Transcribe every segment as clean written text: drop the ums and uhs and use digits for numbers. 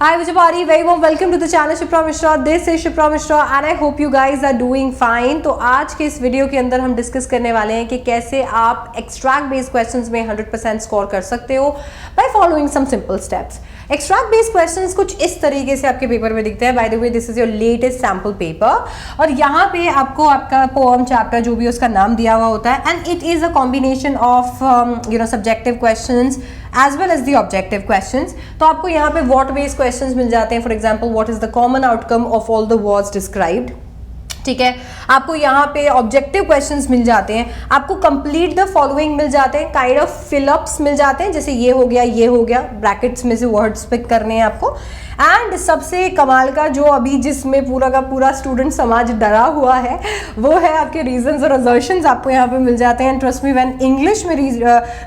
Hi Vijaypari, very warm welcome to the channel Shipra Mishra. This is Shipra Mishra and I hope you guys are doing fine. तो आज के इस video के अंदर हम discuss करने वाले हैं कि कैसे आप एक्सट्रैक्ट बेस्ड क्वेश्चंस में 100% स्कोर कर सकते हो by following some simple steps. Extract based questions कुछ इस तरीके से आपके पेपर में दिखते हैं. By the way this is your latest sample paper और यहाँ पे आपको आपका पोएम चैप्टर जो भी उसका नाम दिया हुआ होता है and it is a combination of subjective questions as well as the objective questions. तो आपको यहाँ पे what based questions मिल जाते हैं. For example, what is the common outcome of all the words described? ठीक है, आपको यहाँ पे ऑब्जेक्टिव क्वेश्चंस मिल जाते हैं, आपको कंप्लीट द फॉलोइंग मिल जाते हैं, काइंड ऑफ फिलअप्स मिल जाते हैं, जैसे ये हो गया, ब्रैकेट्स में से वर्ड्स पिक करने हैं आपको. एंड सबसे कमाल का जो अभी जिसमें पूरा का पूरा स्टूडेंट समाज डरा हुआ है वो है आपके रीजंस और असर्शंस आपको यहाँ पे मिल जाते हैं. ट्रस्ट मी, व्हेन इंग्लिश में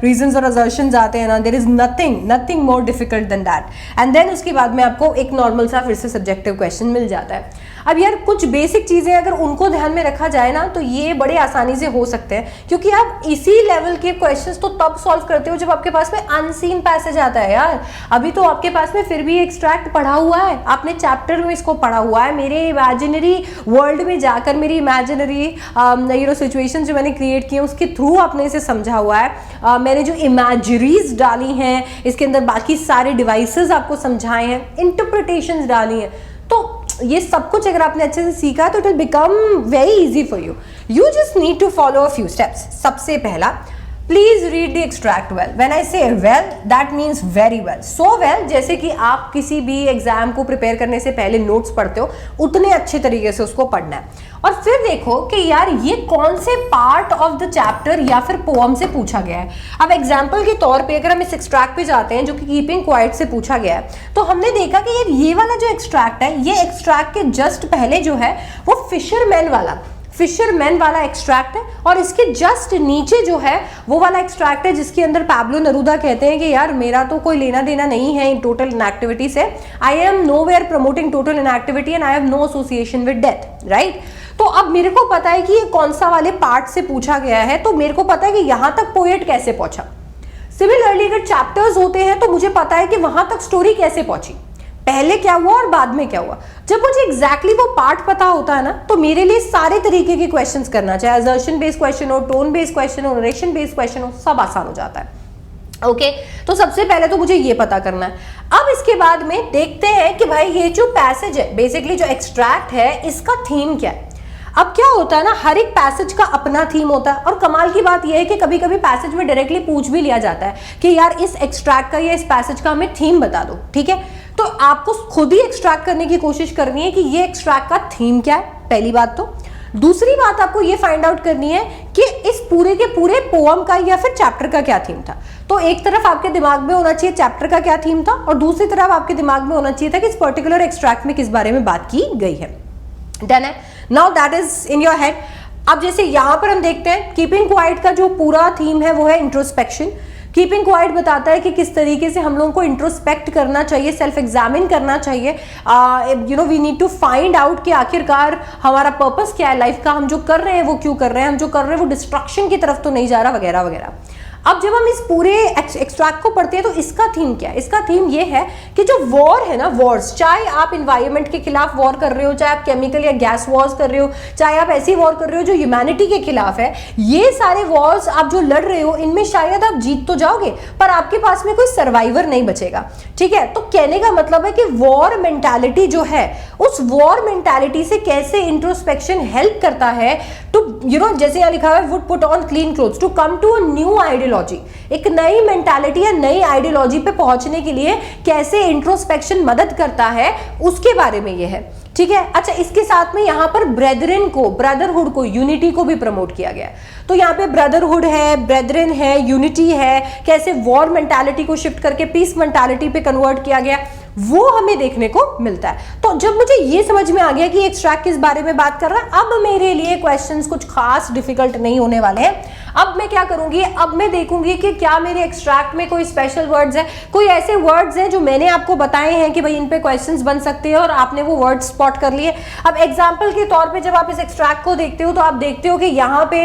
रीजंस और असर्शंस आते हैं ना, there is nothing more difficult than that. And then उसके बाद में आपको एक नॉर्मल सा फिर से सब्जेक्टिव क्वेश्चन मिल जाता है. अब यार कुछ बेसिक चीजें अगर उनको ध्यान में रखा जाए ना तो ये बड़े आसानी से हो सकते हैं, क्योंकि आप इसी लेवल के क्वेश्चंस तो तब सॉल्व करते हो जब आपके पास में अनसीन पैसेज आता है. यार अभी तो आपके पास में फिर भी एक्सट्रैक्ट पढ़ा हुआ है, आपने चैप्टर में इसको पढ़ा हुआ है, मेरे इमेजिनरी वर्ल्ड में जाकर मेरी इमेजिनरी सिचुएशन जो मैंने क्रिएट की है उसके थ्रू आपने इसे समझा हुआ है. मैंने जो इमेजरीज डाली हैं इसके अंदर बाकी सारे डिवाइसेस आपको समझाए हैं, इंटरप्रिटेशंस डाली हैं. तो ये सब कुछ अगर आपने अच्छे से सीखा तो it will become very easy for you. You just need to follow a few steps. सबसे पहला, please read the extract well. When I say well that means very well, so well जैसे कि आप किसी भी एग्जाम को prepare करने से पहले नोट्स पढ़ते हो उतने अच्छे तरीके से उसको पढ़ना है. और फिर देखो कि यार ये कौन से पार्ट ऑफ द चैप्टर या फिर पोएम से पूछा गया है. अब एग्जाम्पल के तौर पे अगर हम इस एक्सट्रैक्ट पे जाते हैं जो कि कीपिंग क्वाइट से पूछा गया है, तो हमने देखा कि यार ये वाला जो एक्सट्रैक्ट है, ये एक्सट्रैक्ट के जस्ट पहले जो है वो फिशरमैन वाला एक्सट्रैक्ट है और इसके जस्ट नीचे जो है वो वाला एक्सट्रैक्ट है जिसके अंदर पाब्लो नेरूदा कहते हैं कि यार मेरा तो कोई लेना देना नहीं है इन टोटल इनएक्टिविटी से. I am nowhere promoting total inactivity and I have no association with death. Right, तो अब मेरे को पता है कि ये कौन सा वाले पार्ट से पूछा गया है, तो मेरे को पता है कि यहां तक पोएट कैसे पहुंचा. सिमिलरली अगर चैप्टर्स होते हैं तो मुझे पता है कि वहां तक स्टोरी कैसे पहुंची, पहले क्या हुआ और बाद में क्या हुआ. जब मुझे एग्जैक्टली वो पार्ट पता होता है ना तो मेरे लिए सारे तरीके के क्वेश्चंस करना, चाहे असर्शन बेस्ड क्वेश्चन हो, टोन बेस्ड क्वेश्चन हो, नरेशन बेस्ड क्वेश्चन हो, सब आसान हो जाता है. ओके, तो सबसे पहले तो मुझे ये पता करना है. अब इसके बाद में देखते हैं कि भाई ये जो पैसेज है, बेसिकली जो एक्सट्रैक्ट है, इसका थीम क्या है. अब क्या होता है ना, हर एक पैसेज का अपना थीम होता है और कमाल की बात यह है कि कभी कभी पैसेज में डायरेक्टली पूछ भी लिया जाता है कि यार इस एक्सट्रैक्ट का या इस पैसेज का हमें थीम बता दो. ठीक है, तो आपको खुद ही एक्सट्रैक्ट करने की कोशिश करनी है कि ये एक्सट्रैक्ट का थीम क्या है, पहली बात. तो दूसरी बात आपको ये फाइंड आउट करनी है कि इस पूरे के पूरे पोएम का या फिर चैप्टर का क्या थीम था. तो एक तरफ आपके दिमाग में होना चाहिए चैप्टर का क्या थीम था और दूसरी तरफ आपके दिमाग में होना चाहिए था कि इस पर्टिकुलर एक्सट्रैक्ट में किस बारे में बात की गई है. डन है, now that is in your head. अब जैसे यहां पर हम देखते हैं कीपिंग क्वाइट का जो पूरा थीम है वो है इंट्रोस्पेक्शन. कीपिंग क्वाइट बताता है कि किस तरीके से हम लोगों को इंट्रोस्पेक्ट करना चाहिए, सेल्फ एग्जामिन करना चाहिए. We need to find out कि आखिरकार हमारा पर्पस क्या है लाइफ का, हम जो कर रहे हैं वो क्यों कर रहे हैं, हम जो कर रहे हैं वो डिस्ट्रक्शन की तरफ तो नहीं जा रहा, वगैरह वगैरह. अब जब हम इस पूरे एक्सट्रैक्ट को पढ़ते हैं तो इसका थीम क्या है. इसका थीम ये है कि जो वॉर है ना, वॉर्स, चाहे आप इन्वायरमेंट के खिलाफ वॉर कर रहे हो, चाहे आप केमिकल या गैस वॉर्स कर रहे हो, चाहे आप ऐसी वॉर कर रहे हो जो ह्यूमैनिटी के खिलाफ है, ये सारे वॉर्स आप जो लड़ रहे हो इनमें शायद आप जीत तो जाओगे पर आपके पास में कोई सर्वाइवर नहीं बचेगा. ठीक है, तो कहने का मतलब है कि वॉर मेंटालिटी जो है, उस वॉर मेंटालिटी से कैसे इंट्रोस्पेक्शन हेल्प करता है टू जैसे यहाँ लिखा हुआ है, would put on clean clothes to come to a new ideology. एक नई मेंटालिटी या नई आइडियोलॉजी पे पहुंचने के लिए कैसे इंट्रोस्पेक्शन मदद करता है उसके बारे में ये है. ठीक है, अच्छा, इसके साथ में यहाँ पर ब्रदरहुड को, यूनिटी को भी प्रमोट किया गया है. तो यहाँ पे ब्रदरहुड है, ब्रेदरिन है, यूनिटी है, कैसे वॉर मेंटालिटी को शिफ्ट करके पीस मेंटालिटी पे कन्वर्ट किया गया, वो हमें देखने को मिलता है. तो जब मुझे ये समझ में आ गया कि एक्सट्रैक्ट किस बारे में बात कर रहा है, अब मेरे लिए क्वेश्चंस कुछ खास डिफिकल्ट नहीं होने वाले हैं. अब मैं क्या करूंगी, अब मैं देखूंगी कि क्या मेरे एक्सट्रैक्ट में कोई स्पेशल वर्ड्स है, कोई ऐसे वर्ड्स हैं जो मैंने आपको बताए हैं कि भाई इन पे क्वेश्चंस बन सकते हैं और आपने वो वर्ड स्पॉट कर लिए। अब एग्जांपल के तौर पे जब आप इस एक्सट्रैक्ट को देखते हो तो आप देखते हो कि यहाँ पे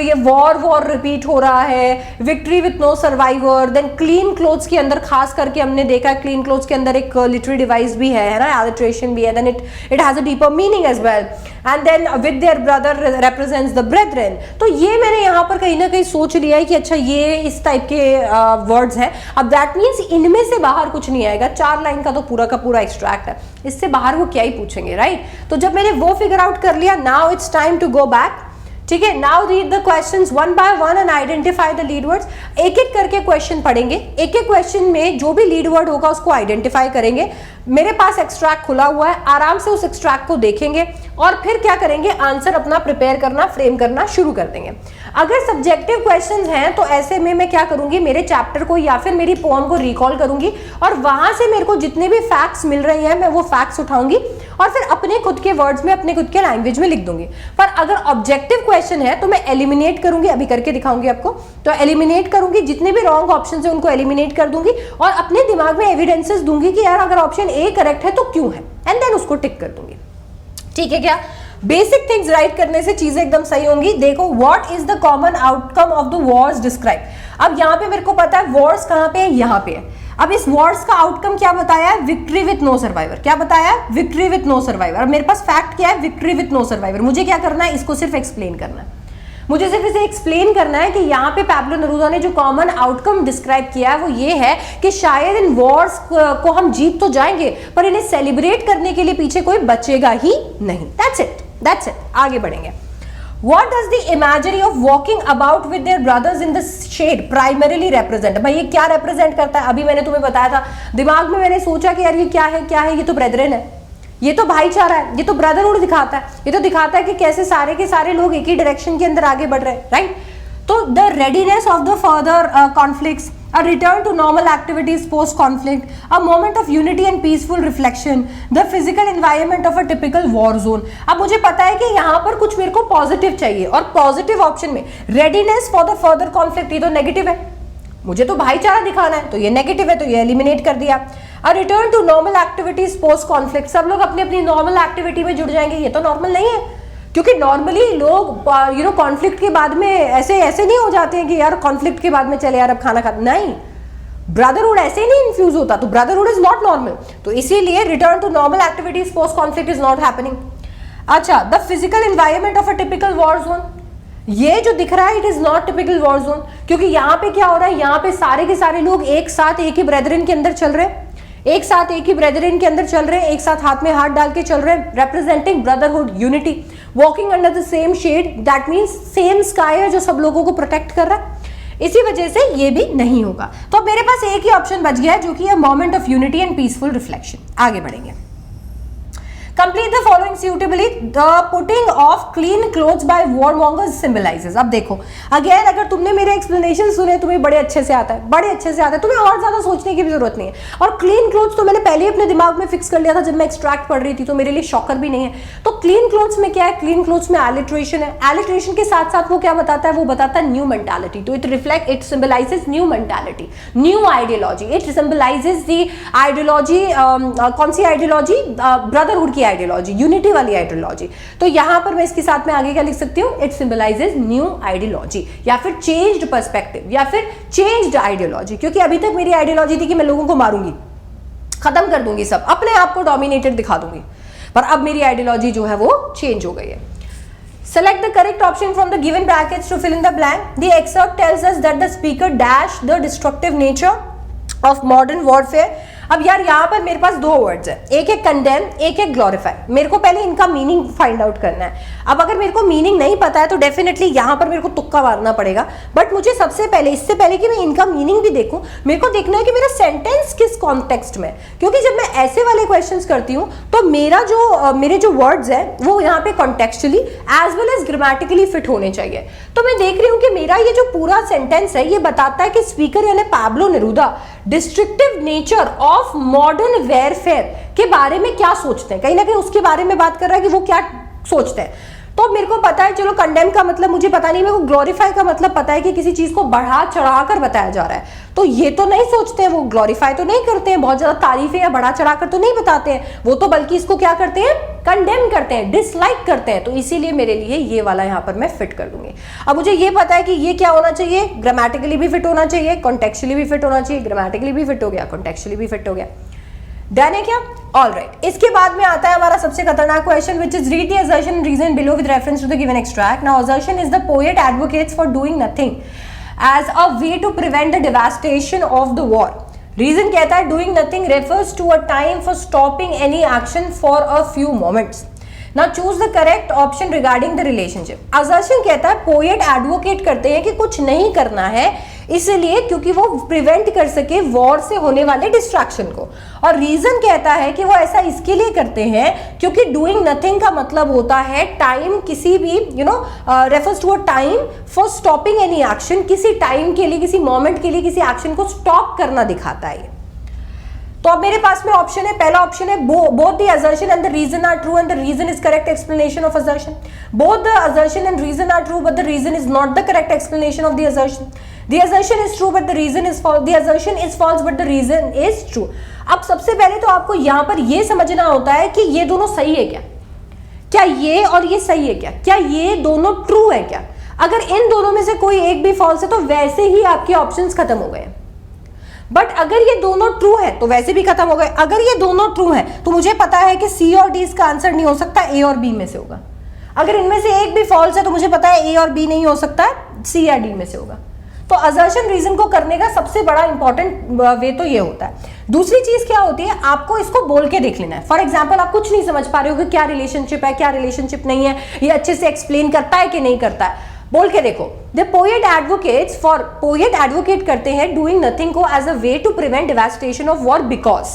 ये वॉर रिपीट हो रहा है, victory with no survivor, then clean clothes के अंदर खास करके हमने देखा क्लीन क्लोथ्स के अंदर एक लिटरेरी डिवाइस भी है ना, एलिट्रेशन भी है, then it has a deeper meaning as well, and then with their brother represents the brethren. तो ये मैंने यहाँ पर कहीं ना कहीं सोच लिया है कि अच्छा ये इस टाइप के वर्ड्स हैं। अब दैट मीन्स इनमें से बाहर कुछ नहीं आएगा, 4 लाइन का तो पूरा का पूरा एक्सट्रैक्ट है, इससे बाहर वो क्या ही पूछेंगे, राइट। तो जब मैंने वो फिगर आउट कर लिया, now it's time to go back, ठीक है। Now read the questions one by one and identify the lead words. एक एक करके क्वेश्चन पढ़ेंगे, एक एक क्वेश्चन में जो भी लीड वर्ड होगा उसको आइडेंटिफाई करेंगे। मेरे पास एक्सट्रैक्ट खुला हुआ है, आराम से उस एक्सट्रैक्ट को देखेंगे और फिर क्या करेंगे, आंसर अपना प्रिपेयर करना, फ्रेम करना शुरू कर देंगे। अगर सब्जेक्टिव क्वेश्चंस हैं तो ऐसे में मैं क्या करूंगी, मेरे चैप्टर को या फिर मेरी पोएम को रिकॉल करूंगी और वहां से मेरे को जितने भी फैक्ट्स मिल रहे हैं मैं वो फैक्ट्स उठाऊंगी और फिर अपने खुद के वर्ड्स में, अपने खुद के लैंग्वेज में लिख दूंगी। पर अगर ऑब्जेक्टिव क्वेश्चन है तो मैं एलिमिनेट करूंगी, अभी करके दिखाऊंगी आपको। तो एलिमिनेट करूंगी, जितने भी रॉन्ग ऑप्शन है उनको एलिमिनेट कर दूंगी और अपने दिमाग में एविडेंसेस दूंगी कि यार अगर ऑप्शन ए करेक्ट है तो क्यों है, एंड देन उसको टिक कर दूंगी। ठीक है क्या? बेसिक थिंग्स राइट करने से चीजें एकदम सही होंगी। देखो, what is the common outcome of the Wars describe. अब यहाँ पे मेरे को पता है वॉर्स कहाँ पे है, यहाँ पे है। अब इस वॉर्स का आउटकम क्या बताया है, विक्ट्री विथ नो सर्वाइवर। क्या बताया है, विक्ट्री विथ नो सर्वाइवर। अब मेरे पास फैक्ट क्या है, विक्ट्री विथ नो सर्वाइवर। मुझे क्या करना है, इसको सिर्फ एक्सप्लेन करना है। मुझे सिर्फ इसे एक्सप्लेन करना है कि यहाँ पे पैब्लो नेरूदा ने जो कॉमन आउटकम डिस्क्राइब किया है वो ये है कि शायद इन वॉर्स को हम जीत तो जाएंगे पर इन्हें सेलिब्रेट करने के लिए पीछे कोई बचेगा ही नहीं। That's it, that's it. आगे बढ़ेंगे। What does the imagery of walking about with their brothers in the shade primarily represent? भाई ये क्या represent करता है? अभी मैंने तुम्हें बताया था, दिमाग में मैंने सोचा कि यार ये क्या है, क्या है, ये तो ब्रेदरेन है, ये तो भाईचारा है, ये तो ब्रदरहुड दिखाता है, ये तो दिखाता है कि कैसे सारे के सारे लोग एक ही डायरेक्शन के अंदर आगे बढ़ रहे हैं, राइट। तो the readiness of the further conflicts, a return to normal activities post conflict, a moment of unity and peaceful reflection, the physical environment of a typical war zone। अब मुझे पता है कि यहाँ पर कुछ मेरे को पॉजिटिव चाहिए और पॉजिटिव ऑप्शन में readiness for the further conflict, ये तो नेगेटिव है, मुझे तो भाईचारा दिखाना है तो ये नेगेटिव है, तो ये एलिमिनेट कर दिया। A return to normal activities post conflict, सब लोग अपनी अपनी नॉर्मल एक्टिविटी में जुड़ जाएंगे, ये तो नॉर्मल नहीं है, क्योंकि नॉर्मली लोग कॉन्फ्लिक्ट के बाद में ऐसे नहीं हो जाते हैं कि यार कॉन्फ्लिक्ट के बाद में चले यार अब खाना खा, नहीं, ब्रदरहुड ऐसे ही नहीं इन्फ्यूज होता, तो ब्रदरहुड इज नॉट नॉर्मल। तो इसीलिए return to normal activities post conflict is not happening. अच्छा, the physical environment of a typical war zone, ये जो दिख रहा है it is not typical war zone, क्योंकि यहाँ पे क्या हो रहा है, यहाँ पे सारे के सारे लोग एक साथ एक ही ब्रेदरिन के अंदर चल रहे हैं, एक साथ एक ही ब्रेदरिन के अंदर चल रहे हैं, एक साथ हाथ में हाथ डाल के चल रहे हैं, representing brotherhood, unity, walking under the same shade, that means same sky है जो सब लोगों को प्रोटेक्ट कर रहा है। इसी वजह से ये भी नहीं होगा। तो अब मेरे पास एक ही ऑप्शन बच गया है जो कि है moment of unity and peaceful reflection. आगे बढ़ेंगे। Complete the following suitably. The putting of clean clothes by warmongers symbolizes. अब देखो, अगेन अगर तुमने मेरे एक्सप्लेनेशन सुने, तुम्हें बड़े अच्छे से आता है, बड़े अच्छे से आता है, तुम्हें और ज्यादा सोचने की भी जरूरत नहीं है। और क्लीन क्लोथ्स तो मैंने पहले ही अपने दिमाग में फिक्स कर लिया था जब मैं एक्सट्रैक्ट पढ़ रही थी, तो मेरे लिए शॉकर भी नहीं है। तो क्लीन क्लोथ्स में क्या है, क्लीन क्लोथ्स में एलिट्रेशन है, एलिट्रेशन के साथ साथ वो क्या बताता है, वो बताता है न्यू मेंटालिटी। तो it symbolizes new mentality, new ideology, it symbolizes the ideology, कौन सी आइडियोलॉजी, ब्रदरहुड की आइडियोलॉजी, यूनिटी वाली आइडियोलॉजी। तो यहां पर मैं इसके साथ में आगे क्या लिख सकती हूं, इट सिंबलाइजेस न्यू आइडियोलॉजी या फिर चेंज्ड पर्सपेक्टिव या फिर चेंज्ड आइडियोलॉजी, क्योंकि अभी तक मेरी आइडियोलॉजी थी कि मैं लोगों को मारूंगी, खत्म कर दूंगी, सब अपने आप को डोमिनेटेड दिखा दूंगी, पर अब मेरी आइडियोलॉजी जो है वो चेंज हो गई है। Select the correct option from the given brackets to fill in the blank. The excerpt tells us that the speaker dashed the destructive nature of modern warfare. अब यार यहाँ पर मेरे पास दो वर्ड्स है, एक है कंडेम, एक है ग्लोरीफाई। मेरे को पहले इनका मीनिंग फाइंड आउट करना है। अब अगर मेरे को मीनिंग नहीं पता है तो डेफिनेटली यहाँ पर मेरे को तुक्का मारना पड़ेगा, बट मुझे सबसे पहले, इससे पहले कि मैं इनका मीनिंग भी देखूं, मेरे को देखना है कि मेरा सेंटेंस किस कॉन्टेक्स्ट में, क्योंकि जब मैं ऐसे वाले क्वेश्चंस करती हूँ तो मेरे जो वर्ड्स है वो यहाँ पे contextually as well as grammatically fit होने चाहिए। तो मैं देख रही हूँ कि मेरा ये जो पूरा सेंटेंस है ये बताता है कि स्पीकर यानी Pablo Neruda destructive nature of modern warfare के बारे में क्या सोचते हैं, कहीं ना कहीं उसके बारे में बात कर रहा है कि वो क्या सोचते हैं। तो मेरे को पता है, चलो कंडेम का मतलब मुझे पता नहीं, मेरे को ग्लोरीफाई का मतलब पता है कि किसी चीज को बढ़ा चढ़ा कर बताया जा रहा है। तो ये तो नहीं सोचते हैं, वो ग्लोरीफाई तो नहीं करते हैं, बहुत ज्यादा तारीफें या बढ़ा चढ़ा कर तो नहीं बताते हैं, वो तो बल्कि इसको क्या करते हैं, कंडेम करते हैं, डिसलाइक करते हैं। तो इसीलिए मेरे लिए ये वाला यहाँ पर मैं फिट कर दूंगी। अब मुझे ये पता है कि ये क्या होना चाहिए, ग्रामेटिकली भी फिट होना चाहिए, कॉन्टेक्चुअली भी फिट होना चाहिए, ग्रामेटिकली भी फिट हो गया, कॉन्टेक्चुअली भी फिट हो गया, डन है क्या? ऑलराइट। इसके बाद में आता है हमारा सबसे खतरनाक question, which is read the assertion and reason below with reference to the given extract. Now assertion is the poet advocates for doing nothing as a way to prevent the devastation of the war. Reason कहता है doing nothing refers to a time for stopping any action for a few moments. Now choose the correct option regarding the relationship. Assertion कहता है poet advocate करते हैं कि कुछ नहीं करना है, इसलिए क्योंकि वो प्रिवेंट कर सके वॉर से होने वाले डिस्ट्रैक्शन को, और रीजन कहता है कि वो ऐसा इसके लिए करते हैं क्योंकि डूइंग नथिंग का मतलब होता है टाइम, किसी भी refers to a time for stopping any action, किसी टाइम के लिए, किसी मोमेंट के लिए किसी एक्शन को स्टॉप करना दिखाता है। तो अब मेरे पास में ऑप्शन है, पहला ऑप्शन है both the assertion and the reason are true and the reason is correct explanation of assertion. Both the assertion and reason are true but the reason is not the correct explanation of the assertion. The assertion is true but the reason is false. The assertion is false but the reason is true. अब सबसे पहले तो आपको यहां पर यह समझना होता है कि ये दोनों सही है क्या, क्या ये और ये सही है क्या, क्या ये दोनों ट्रू है क्या। अगर इन दोनों में से कोई एक भी फॉल्स है तो वैसे ही आपके ऑप्शंस खत्म हो गए। बट अगर ये दोनों ट्रू है तो वैसे भी खत्म हो गए। अगर ये दोनों ट्रू है तो मुझे पता है कि सी और डी इसका आंसर नहीं हो सकता, ए और बी में से होगा। अगर इनमें से एक भी फॉल्स है तो मुझे पता है ए और बी नहीं हो सकता, सी या डी में से होगा। तो असर्शन रीजन को करने का सबसे बड़ा इंपॉर्टेंट वे तो ये होता है। दूसरी चीज क्या होती है, आपको इसको बोल के देख लेना है। फॉर एग्जांपल आप कुछ नहीं समझ पा रहे हो कि क्या रिलेशनशिप है, क्या रिलेशनशिप नहीं है, ये अच्छे से एक्सप्लेन करता है कि नहीं करता है, बोल के देखो। The poet advocates for, poet advocate करते हैं डूइंग नथिंग को as a way to prevent devastation of war because.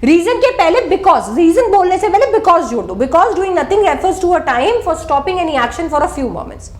Reason के पहले बिकॉज, रीजन बोलने से पहले बिकॉज जोड़ दो। Because doing nothing refers to a time for stopping any action for a few moments.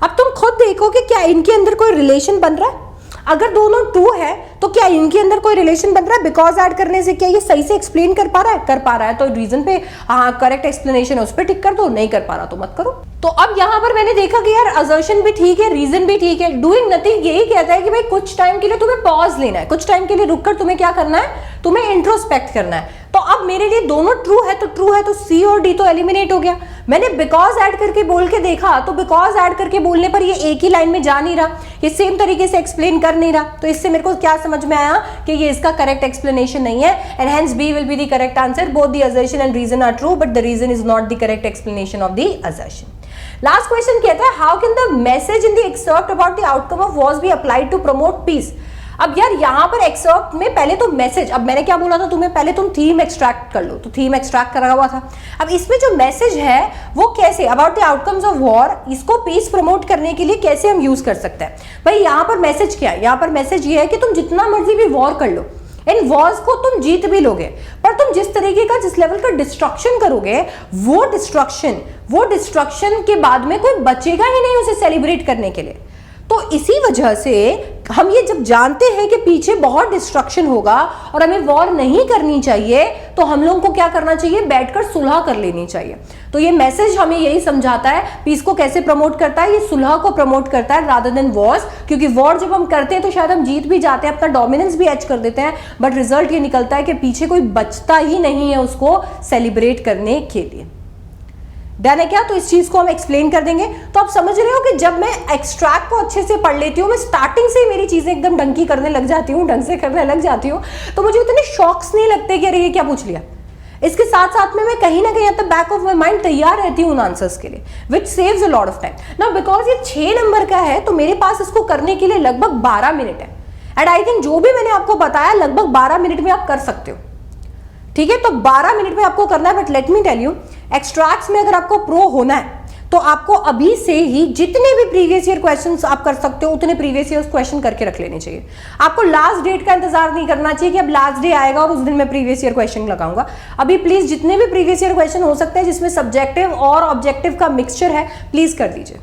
अब तुम खुद देखो कि क्या इनके अंदर कोई रिलेशन बन रहा है। अगर दोनों ट्रू है तो क्या इनके अंदर कोई रिलेशन बन रहा है, बिकॉज ऐड करने से क्या ये सही से एक्सप्लेन कर पा रहा है, कर पा रहा है तो रीजन पे हाँ करेक्ट एक्सप्लेनेशन है उस पर टिक कर दो, नहीं कर पा रहा तो मत करो। तो अब यहां पर मैंने देखा कि यार असर्शन भी ठीक है, रीजन भी ठीक है। डूइंग नथिंग यही कहता है कि भाई कुछ टाइम के लिए तुम्हें पॉज लेना है, कुछ टाइम के लिए रुककर तुम्हें क्या करना है, तुम्हें इंट्रोस्पेक्ट करना है। तो अब मेरे लिए दोनों ट्रू है तो सी और डी तो एलिमिनेट हो गया। मैंने बिकॉज ऐड करके बोल के देखा तो बिकॉज ऐड करके बोलने पर ये एक ही लाइन में जा नहीं रहा, ये सेम तरीके से एक्सप्लेन कर नहीं रहा। तो इससे मेरे को क्या समझ में आया कि ये इसका करेक्ट एक्सप्लेनेशन नहीं है, and hence B will be the correct answer. Both the assertion and reason are true but the reason is not the correct explanation of the assertion. Last question कहता है how can the message in the excerpt about the outcome of wars be applied to promote peace. अब यार यहां पर excerpt में पहले तो message, अब मैंने क्या बोला था तुम्हें, पहले तुम थीम एक्सट्रैक्ट कर लो, तो थीम एक्सट्रैक्ट करा हुआ था। अब इसमें जो मैसेज है वो कैसे, about the outcomes of war, इसको पीस प्रमोट करने के लिए कैसे हम यूज कर सकते हैं। भाई यहां पर मैसेज क्या है, यहां पर मैसेज ये है कि तुम जितना मर्जी भी वॉर कर लो, इन वॉर्स को तुम जीत भी लोगे, पर तुम जिस तरीके का, जिस लेवल का डिस्ट्रक्शन करोगे, वो डिस्ट्रक्शन के बाद में कोई बचेगा ही नहीं उसे सेलिब्रेट करने के लिए। तो इसी वजह से हम ये जब जानते हैं कि पीछे बहुत डिस्ट्रक्शन होगा और हमें वॉर नहीं करनी चाहिए, तो हम लोगों को क्या करना चाहिए, बैठकर सुलह कर लेनी चाहिए। तो ये मैसेज हमें यही समझाता है, पीस को कैसे प्रमोट करता है, ये सुलह को प्रमोट करता है रादर देन वॉर्स। क्योंकि वॉर जब हम करते हैं तो शायद हम जीत भी जाते हैं, अपना डोमिनेंस भी एच कर देते हैं, बट रिजल्ट ये निकलता है कि पीछे कोई बचता ही नहीं है उसको सेलिब्रेट करने के लिए। डन है क्या? तो इस चीज को हम एक्सप्लेन कर देंगे। तो आप समझ रहे हो कि जब मैं एक्सट्रैक्ट को अच्छे से पढ़ लेती हूँ, मैं स्टार्टिंग से ही मेरी चीजें एकदम डंकी करने लग जाती हूँ, ढंग से करने लग जाती हूँ, तो मुझे उतने शॉक्स नहीं लगते कि अरे ये क्या पूछ लिया। इसके साथ साथ में मैं कहीं ना कहीं at the back of my mind तैयार रहती हूँ उन आंसर्स के लिए, which saves a lot of time. Now because ये 6 नंबर का है तो मेरे पास इसको करने के लिए लगभग 12 मिनट है, एंड आई थिंक जो भी मैंने आपको बताया लगभग 12 मिनट में आप कर सकते हो। ठीक है, तो 12 मिनट में आपको करना है। But let me tell you, extracts में अगर आपको प्रो होना है तो आपको अभी से ही जितने भी प्रीवियस ईयर क्वेश्चंस आप कर सकते हो उतने प्रीवियस ईयर क्वेश्चन करके रख लेने चाहिए। आपको लास्ट डेट का इंतजार नहीं करना चाहिए कि अब लास्ट डे आएगा और उस दिन मैं प्रीवियस ईयर क्वेश्चन लगाऊंगा। अभी प्लीज जितने भी प्रीवियस ईयर क्वेश्चन हो सकते हैं जिसमें सब्जेक्टिव और ऑब्जेक्टिव का मिक्सचर है, प्लीज कर दीजिए।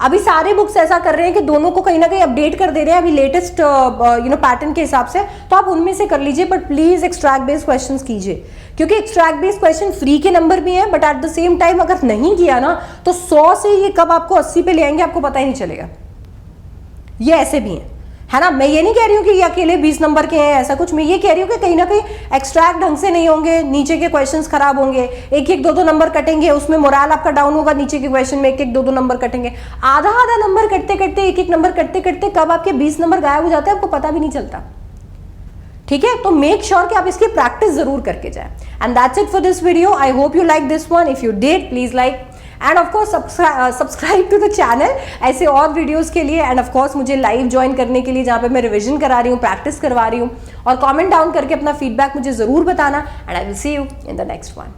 अभी सारे बुक्स ऐसा कर रहे हैं कि दोनों को कहीं ना कहीं अपडेट कर दे रहे हैं अभी लेटेस्ट पैटर्न के हिसाब से, तो आप उनमें से कर लीजिए, but please extract based questions कीजिए, क्योंकि एक्सट्रैक्ट बेस्ड क्वेश्चन फ्री के नंबर भी हैं, but at the same time अगर नहीं किया ना तो 100 से ये कब आपको 80 पे ले आएंगे आपको पता ही नहीं चलेगा। ये ऐसे भी हैं, है ना। मैं ये नहीं कह रही हूँ कि ये अकेले 20 नंबर के हैं ऐसा कुछ, मैं ये कह रही हूँ कि कहीं ना कहीं एक्सट्रैक्ट ढंग से नहीं होंगे, नीचे के क्वेश्चंस खराब होंगे, एक एक दो दो नंबर कटेंगे, उसमें मोरल आपका डाउन होगा, नीचे के क्वेश्चन में एक एक दो दो नंबर कटेंगे, आधा आधा नंबर कटते कटते एक एक नंबर कटते कटते कब आपके 20 नंबर गायब हो जाते हैं आपको पता भी नहीं चलता। ठीक है, तो मेक श्योर कि आप इसकी प्रैक्टिस जरूर करके जाए। And that's it for this video. I hope you like this one. If you did please like and of course subscribe to the channel ऐसे और वीडियोस के लिए, एंड ऑफ कोर्स मुझे लाइव ज्वाइन करने के लिए जहाँ पे मैं रिवीजन करा रही हूँ, प्रैक्टिस करवा रही हूँ, और कमेंट डाउन करके अपना फीडबैक मुझे जरूर बताना, and I will see you in the next one.